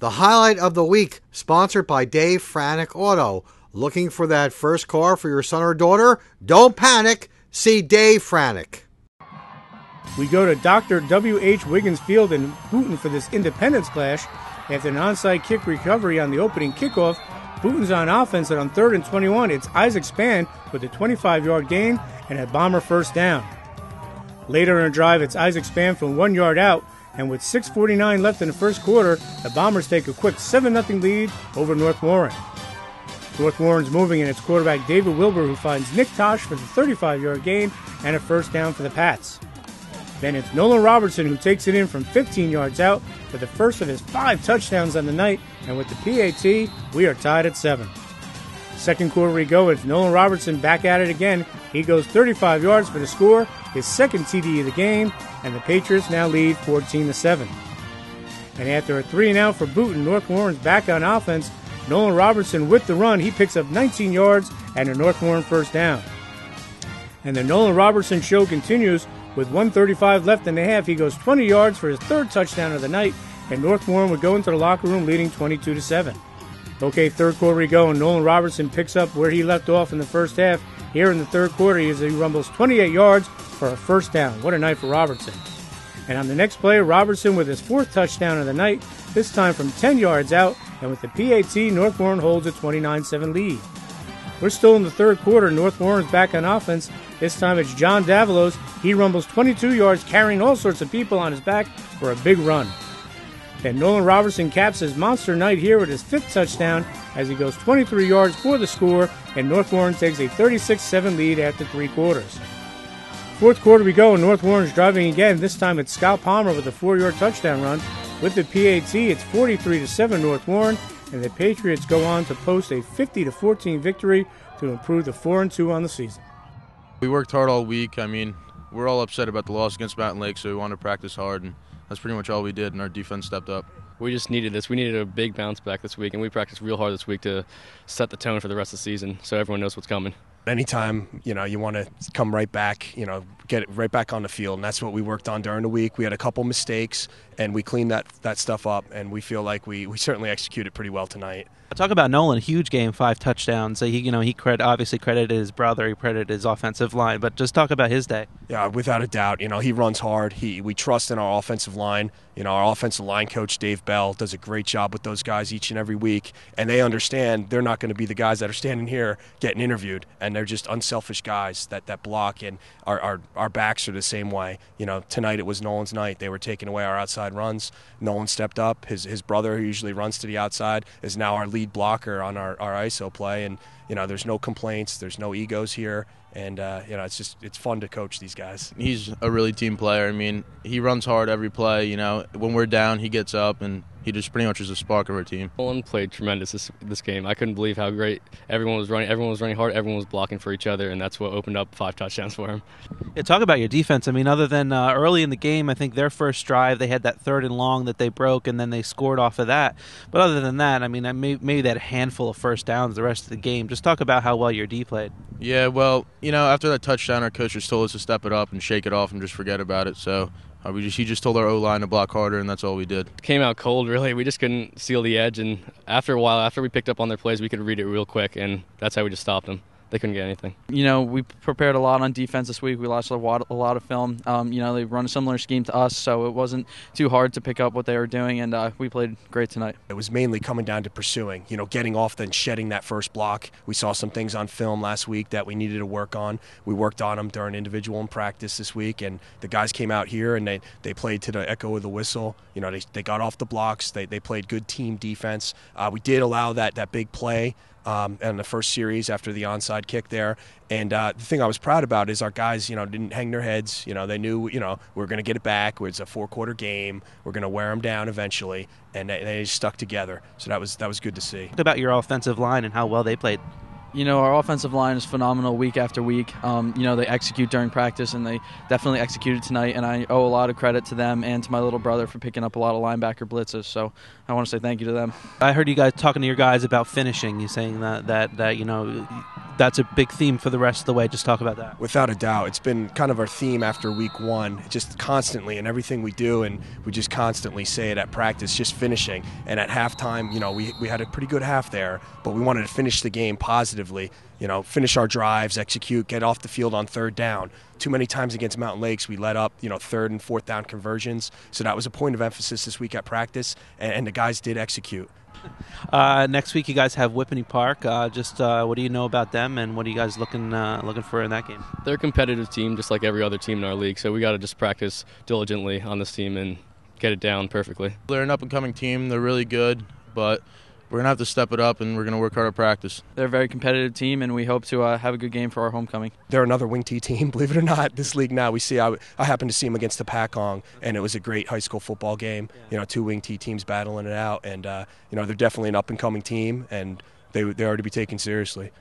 The highlight of the week, sponsored by Dave Franek Auto. Looking for that first car for your son or daughter? Don't panic. See Dave Franek. We go to Dr. W.H. Wiggins Field in Boonton for this Independence clash. After an onside kick recovery on the opening kickoff, Boonton's on offense, and on 3rd and 21, it's Isaac Spann with a 25-yard gain and a Bomber first down. Later in the drive, it's Isaac Spann from 1 yard out, and with 6:49 left in the first quarter, the Bombers take a quick 7-0 lead over North Warren. North Warren's moving, and it's quarterback David Wilbur who finds Nick Tosh for the 35-yard gain and a first down for the Pats. Then it's Nolan Robertson who takes it in from 15 yards out for the first of his 5 touchdowns on the night, and with the PAT, we are tied at 7. Second quarter we go, it's Nolan Robertson back at it again. He goes 35 yards for the score, his second TD of the game, and the Patriots now lead 14-7. And after a 3-and-out for Boonton, North Warren's back on offense. Nolan Robertson with the run, he picks up 19 yards and a North Warren first down. And the Nolan Robertson show continues. With 1:35 left in the half, he goes 20 yards for his 3rd touchdown of the night, and North Warren would go into the locker room leading 22-7. Okay, third quarter we go, and Nolan Robertson picks up where he left off in the first half. Here in the third quarter, he rumbles 28 yards for a first down. What a night for Robertson. And on the next play, Robertson with his 4th touchdown of the night, this time from 10 yards out, and with the PAT, North Warren holds a 29-7 lead. We're still in the third quarter. North Warren's back on offense. This time it's John Davalos. He rumbles 22 yards, carrying all sorts of people on his back for a big run. Then Nolan Robertson caps his monster night here with his 5th touchdown as he goes 23 yards for the score, and North Warren takes a 36-7 lead after 3 quarters. Fourth quarter we go, and North Warren's driving again. This time it's Scott Palmer with a 4-yard touchdown run. With the PAT, it's 43-7 North Warren, and the Patriots go on to post a 50-14 victory to improve to 4-2 on the season. We worked hard all week. I mean, we're all upset about the loss against Mountain Lake, so we wanted to practice hard, and that's pretty much all we did, and our defense stepped up. We just needed this. We needed a big bounce back this week, and we practiced real hard this week to set the tone for the rest of the season so everyone knows what's coming. Anytime, you want to come right back, get it right back on the field, and that's what we worked on during the week. We had a couple mistakes, and we cleaned that stuff up, and we feel like we certainly executed pretty well tonight. Talk about Nolan, huge game, 5 touchdowns. So he obviously credited his brother, he credited his offensive line, but just talk about his day. Yeah, without a doubt. He runs hard. We trust in our offensive line. Our offensive line coach, Dave Bell, does a great job with those guys each and every week, and they understand they're not going to be the guys that are standing here getting interviewed, and they're just unselfish guys that block, and our backs are the same way. Tonight it was Nolan's night. They were taking away our outside runs. Nolan stepped up. His brother, who usually runs to the outside, is now our lead blocker on our ISO play, and there's no complaints, there's no egos here, and it's fun to coach these guys. He's a really team player. I mean, he runs hard every play. When we're down, he gets up, and he just pretty much is a spark of our team. Nolan played tremendous this game. I couldn't believe how great everyone was running. Everyone was running hard. Everyone was blocking for each other, and that's what opened up 5 touchdowns for him. Yeah, talk about your defense. I mean, other than early in the game, I think their first drive, they had that 3rd and long that they broke, and then they scored off of that. But other than that, I mean, maybe that handful of first downs the rest of the game. Just talk about how well your D played. Yeah, well, after that touchdown, our coach just told us to step it up and shake it off and just forget about it. So he just told our O-line to block harder, and that's all we did. Came out cold, really. We just couldn't seal the edge, and after a while, after we picked up on their plays, we could read it real quick, and that's how we just stopped them. They couldn't get anything. We prepared a lot on defense this week. We watched a lot of film. They run a similar scheme to us, so it wasn't too hard to pick up what they were doing, and we played great tonight. It was mainly coming down to pursuing, getting off, then shedding that first block. We saw some things on film last week that we needed to work on. We worked on them during individual and practice this week, and the guys came out here, and they played to the echo of the whistle. They got off the blocks. They played good team defense. We did allow that big play in the first series after the onside kick there. And the thing I was proud about is our guys, didn't hang their heads. They knew, we're going to get it back. It's a 4-quarter game. We're going to wear them down eventually. And they stuck together. So that was good to see. Talk about your offensive line and how well they played. Our offensive line is phenomenal week after week. They execute during practice, and they definitely executed tonight, and I owe a lot of credit to them and to my little brother for picking up a lot of linebacker blitzes, so I want to say thank you to them. I heard you guys talking to your guys about finishing. You saying that that's a big theme for the rest of the way. Just talk about that. Without a doubt. It's been kind of our theme after week one, just constantly in everything we do, and we just constantly say it at practice, just finishing. And at halftime, we had a pretty good half there, but we wanted to finish the game positively, finish our drives, execute, get off the field on third down. Too many times against Mountain Lakes, we let up, third and fourth down conversions. So that was a point of emphasis this week at practice, and the guys did execute. Next week, you guys have Whippany Park. What do you know about them, and what are you guys looking for in that game? They're a competitive team, just like every other team in our league. So we got to just practice diligently on this team and get it down perfectly. They're an up-and-coming team. They're really good, but we're going to have to step it up, and we're going to work hard at practice. They're a very competitive team, and we hope to have a good game for our homecoming. They're another Wing T team, believe it or not. This league now, we see. I happened to see them against the Pakong, and it was a great high school football game. Two Wing T teams battling it out, and they're definitely an up-and-coming team, and they are to be taken seriously.